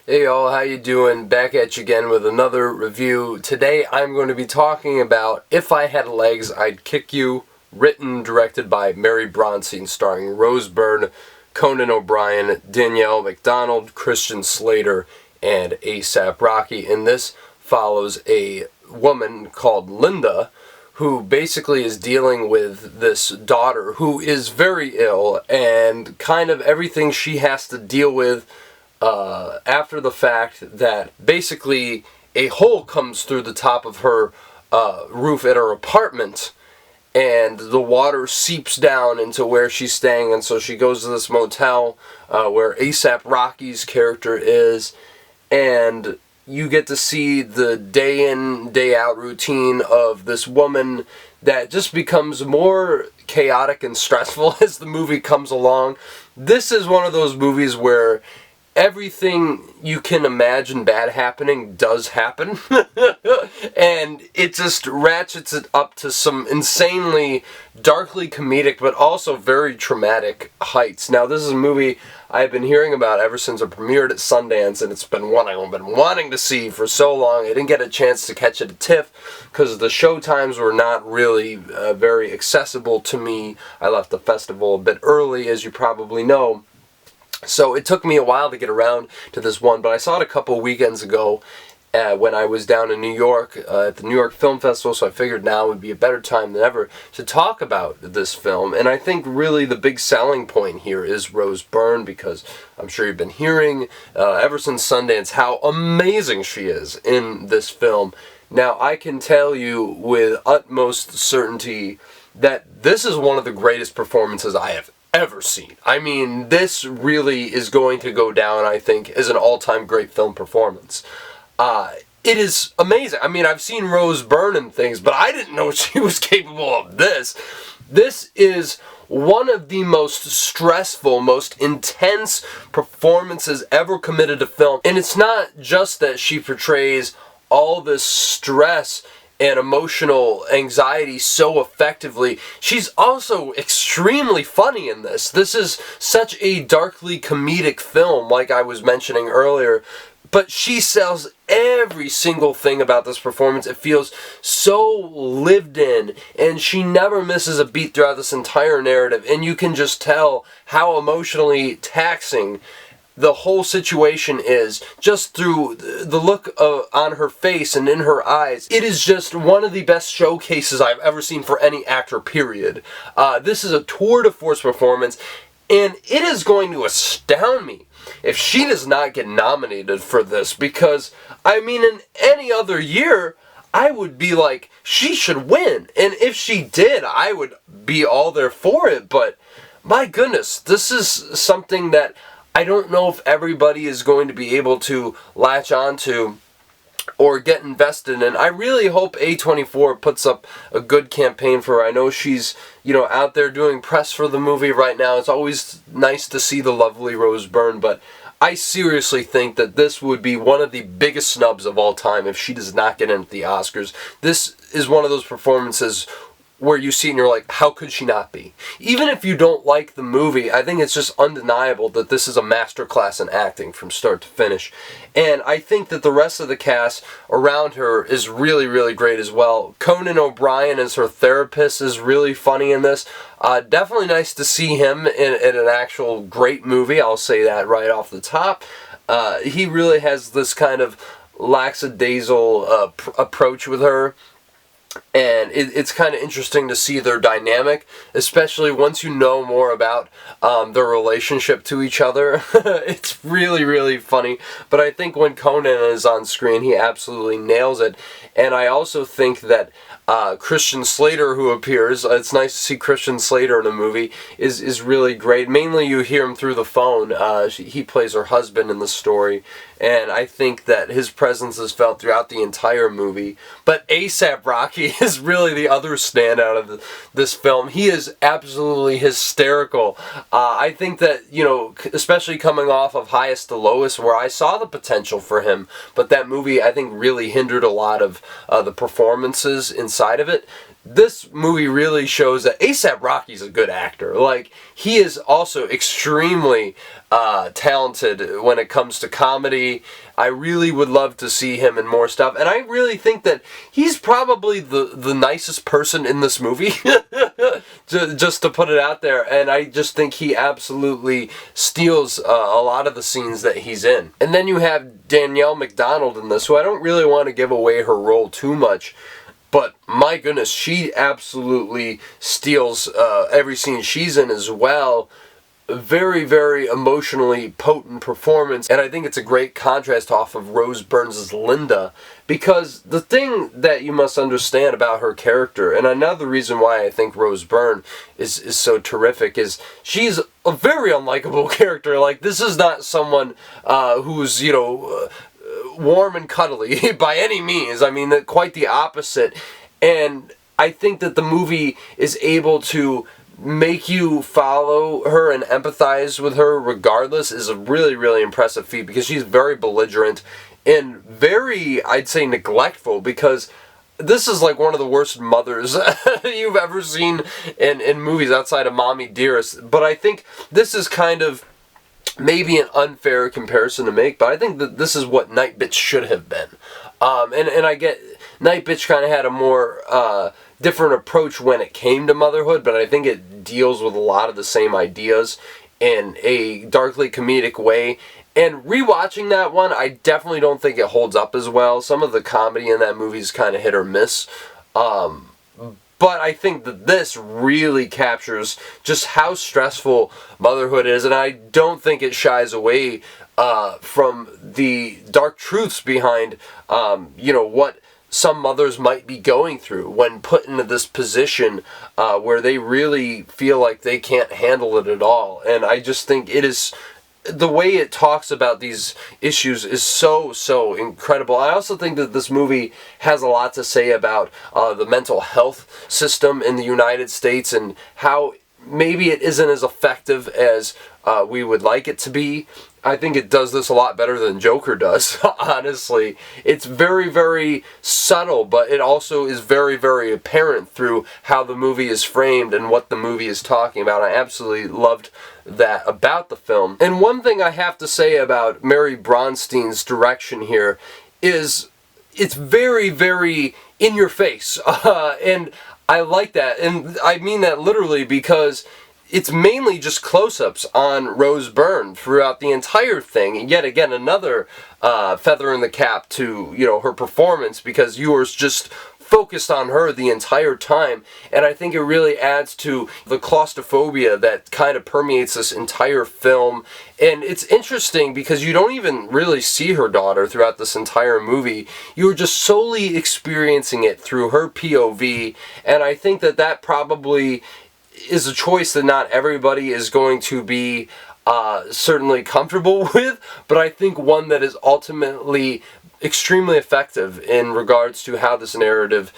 Hey y'all, how you doing? Back at you again with another review. Today I'm going to be talking about If I Had Legs, I'd Kick You, written, directed by Mary Bronstein, starring Rose Byrne, Conan O'Brien, Danielle McDonald, Christian Slater, and A$AP Rocky. And this follows a woman called Linda, who basically is dealing with this daughter who is very ill, and kind of everything she has to deal with after the fact, that basically a hole comes through the top of her roof at her apartment, and the water seeps down into where she's staying, and so she goes to this motel where A$AP Rocky's character is, and you get to see the day in, day out routine of this woman that just becomes more chaotic and stressful as the movie comes along. This is one of those movies where everything you can imagine bad happening does happen. And it just ratchets it up to some insanely darkly comedic but also very traumatic heights. Now, this is a movie I've been hearing about ever since it premiered at Sundance, and it's been one I've been wanting to see for so long. I didn't get a chance to catch it at TIFF because the show times were not really very accessible to me. I left the festival a bit early, as you probably know. So it took me a while to get around to this one, but I saw it a couple weekends ago when I was down in New York at the New York Film Festival, so I figured now would be a better time than ever to talk about this film. And I think really the big selling point here is Rose Byrne, because I'm sure you've been hearing ever since Sundance how amazing she is in this film. Now, I can tell you with utmost certainty that this is one of the greatest performances I have ever seen. I mean, this really is going to go down, I think, as an all-time great film performance. It is amazing. I mean, I've seen Rose Byrne and things, but I didn't know she was capable of this. This is one of the most stressful, most intense performances ever committed to film. And it's not just that she portrays all this stress and emotional anxiety so effectively. She's also extremely funny in this. This is such a darkly comedic film, like I was mentioning earlier, but she sells every single thing about this performance. It feels so lived in, and she never misses a beat throughout this entire narrative, and you can just tell how emotionally taxing the whole situation is, just through the look on her face and in her eyes. It is just one of the best showcases I've ever seen for any actor, period. This is a tour de force performance, and it is going to astound me if she does not get nominated for this, because, I mean, in any other year, I would be like, she should win. And if she did, I would be all there for it. But, my goodness, this is something that I don't know if everybody is going to be able to latch onto or get invested in. I really hope A24 puts up a good campaign for her. I know she's, out there doing press for the movie right now. It's always nice to see the lovely Rose Byrne, but I seriously think that this would be one of the biggest snubs of all time if she does not get into the Oscars. This is one of those performances where you see and you're like, how could she not be? Even if you don't like the movie, I think it's just undeniable that this is a masterclass in acting from start to finish. And I think that the rest of the cast around her is really, really great as well. Conan O'Brien as her therapist is really funny in this. Definitely nice to see him in an actual great movie, I'll say that right off the top. He really has this kind of lackadaisical approach with her. And it's kind of interesting to see their dynamic, especially once you know more about their relationship to each other. It's really, really funny. But I think when Conan is on screen, he absolutely nails it. And I also think that Christian Slater, who appears, it's nice to see Christian Slater in a movie, is really great. Mainly you hear him through the phone. He plays her husband in the story. And I think that his presence is felt throughout the entire movie. But A$AP Rocky is really the other standout of this film. He is absolutely hysterical. I think that, especially coming off of Highest to Lowest, where I saw the potential for him, but that movie, I think, really hindered a lot of the performances inside of it. This movie really shows that A$AP Rocky's a good actor. Like, he is also extremely talented when it comes to comedy. I really would love to see him in more stuff, and I really think that he's probably the nicest person in this movie, just to put it out there, and I just think he absolutely steals a lot of the scenes that he's in. And then you have Danielle McDonald in this, who I don't really want to give away her role too much, but my goodness, she absolutely steals every scene she's in as well. Very, very emotionally potent performance, and I think it's a great contrast off of Rose Byrne's Linda, because the thing that you must understand about her character, and another reason why I think Rose Byrne is so terrific, is she's a very unlikable character. Like, this is not someone who's, you know, warm and cuddly by any means. I mean, quite the opposite. And I think that the movie is able to make you follow her and empathize with her regardless is a really, really impressive feat, because she's very belligerent and very, I'd say, neglectful, because this is like one of the worst mothers you've ever seen in movies outside of Mommy Dearest. But I think this is kind of maybe an unfair comparison to make, but I think that this is what Night Bitch should have been. And I get Night Bitch kind of had a more different approach when it came to motherhood, but I think it deals with a lot of the same ideas in a darkly comedic way. And rewatching that one, I definitely don't think it holds up as well. Some of the comedy in that movie is kind of hit or miss. But I think that this really captures just how stressful motherhood is, and I don't think it shies away from the dark truths behind, you know, what some mothers might be going through when put into this position where they really feel like they can't handle it at all. And I just think it is, the way it talks about these issues is so incredible. I also think that this movie has a lot to say about the mental health system in the United States and how maybe it isn't as effective as we would like it to be. I think it does this a lot better than Joker does, honestly. It's very, very subtle, but it also is very, very apparent through how the movie is framed and what the movie is talking about. I absolutely loved that about the film. And one thing I have to say about Mary Bronstein's direction here is it's very, very in your face. And I like that. And I mean that literally, because it's mainly just close-ups on Rose Byrne throughout the entire thing. And yet again, another feather in the cap to, you know, her performance, because you are just focused on her the entire time. And I think it really adds to the claustrophobia that kind of permeates this entire film. And it's interesting because you don't even really see her daughter throughout this entire movie. You're just solely experiencing it through her POV. And I think that that probably is a choice that not everybody is going to be certainly comfortable with, but I think one that is ultimately extremely effective in regards to how this narrative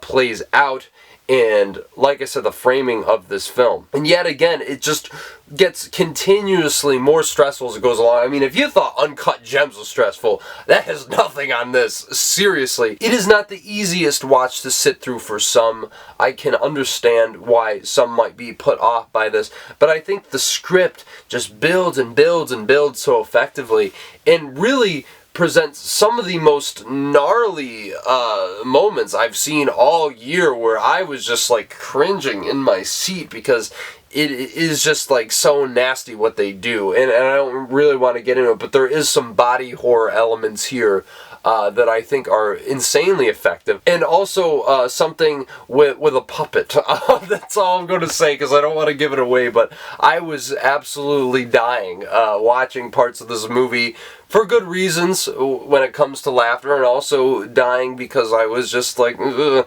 plays out, and like I said, the framing of this film. And yet again, it just gets continuously more stressful as it goes along. I mean, if you thought Uncut Gems was stressful, that has nothing on this. Seriously. It is not the easiest watch to sit through for some. I can understand why some might be put off by this, but I think the script just builds and builds and builds so effectively, and really presents some of the most gnarly moments I've seen all year, where I was just like cringing in my seat, because it is just like so nasty what they do. And I don't really want to get into it, but there is some body horror elements here that I think are insanely effective. And also something with a puppet. That's all I'm going to say, because I don't want to give it away, but I was absolutely dying watching parts of this movie for good reasons when it comes to laughter, and also dying because I was just like, ugh.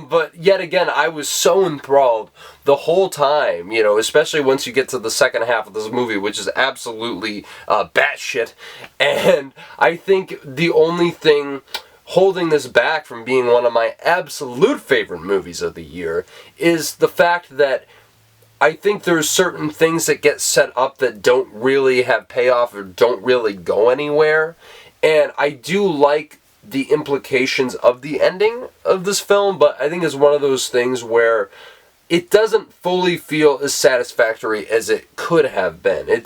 But yet again, I was so enthralled the whole time, you know, especially once you get to the second half of this movie, which is absolutely batshit. And I think the only thing holding this back from being one of my absolute favorite movies of the year is the fact that I think there's certain things that get set up that don't really have payoff or don't really go anywhere. And I do like the implications of the ending of this film, but I think it's one of those things where it doesn't fully feel as satisfactory as it could have been.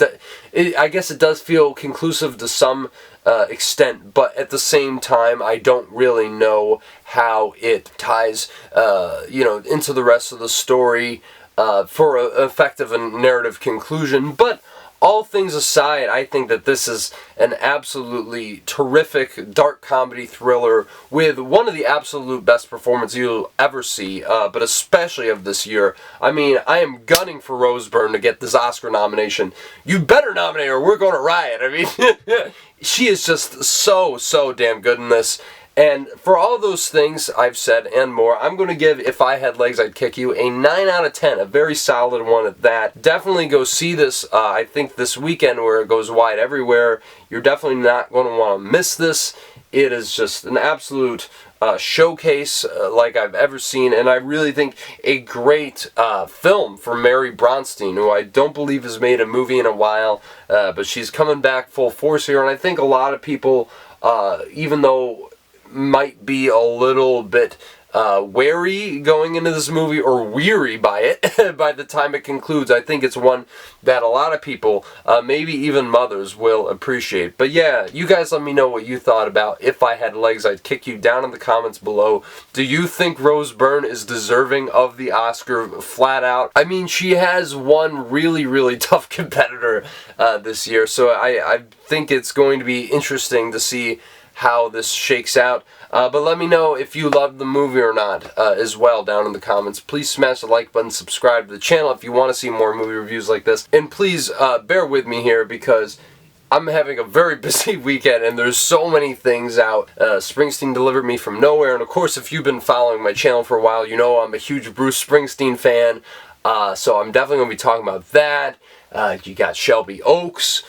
I guess it does feel conclusive to some extent, but at the same time, I don't really know how it ties, into the rest of the story for an effective and narrative conclusion. But all things aside, I think that this is an absolutely terrific dark comedy thriller with one of the absolute best performances you'll ever see, but especially of this year. I mean, I am gunning for Rose Byrne to get this Oscar nomination. You better nominate her. We're going to riot. I mean, she is just so damn good in this. And for all those things I've said and more, I'm going to give If I Had Legs, I'd Kick You a 9 out of 10. A very solid one at that. Definitely go see this, I think this weekend where it goes wide everywhere. You're definitely not going to want to miss this. It is just an absolute showcase like I've ever seen. And I really think a great film for Mary Bronstein, who I don't believe has made a movie in a while. But she's coming back full force here. And I think a lot of people, even though might be a little bit wary going into this movie, or weary by it by the time it concludes. I think it's one that a lot of people, maybe even mothers, will appreciate. But yeah, you guys let me know what you thought about If I Had Legs, I'd Kick You down in the comments below. Do you think Rose Byrne is deserving of the Oscar flat out? I mean, she has one really tough competitor this year, so I think it's going to be interesting to see how this shakes out. But let me know if you loved the movie or not as well down in the comments. Please smash the like button, subscribe to the channel if you want to see more movie reviews like this. And please bear with me here because I'm having a very busy weekend and there's so many things out. Springsteen delivered me from nowhere, and of course if you've been following my channel for a while, you know I'm a huge Bruce Springsteen fan. So I'm definitely going to be talking about that. You got Shelby Oaks.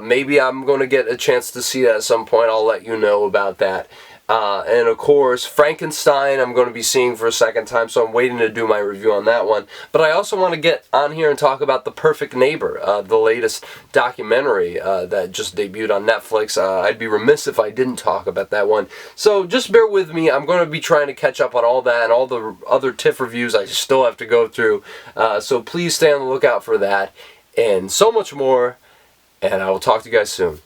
Maybe I'm going to get a chance to see that at some point. I'll let you know about that. And of course, Frankenstein I'm going to be seeing for a second time, so I'm waiting to do my review on that one. But I also want to get on here and talk about The Perfect Neighbor, the latest documentary that just debuted on Netflix. I'd be remiss if I didn't talk about that one. So just bear with me. I'm going to be trying to catch up on all that and all the other TIFF reviews I still have to go through. So please stay on the lookout for that and so much more. And I will talk to you guys soon.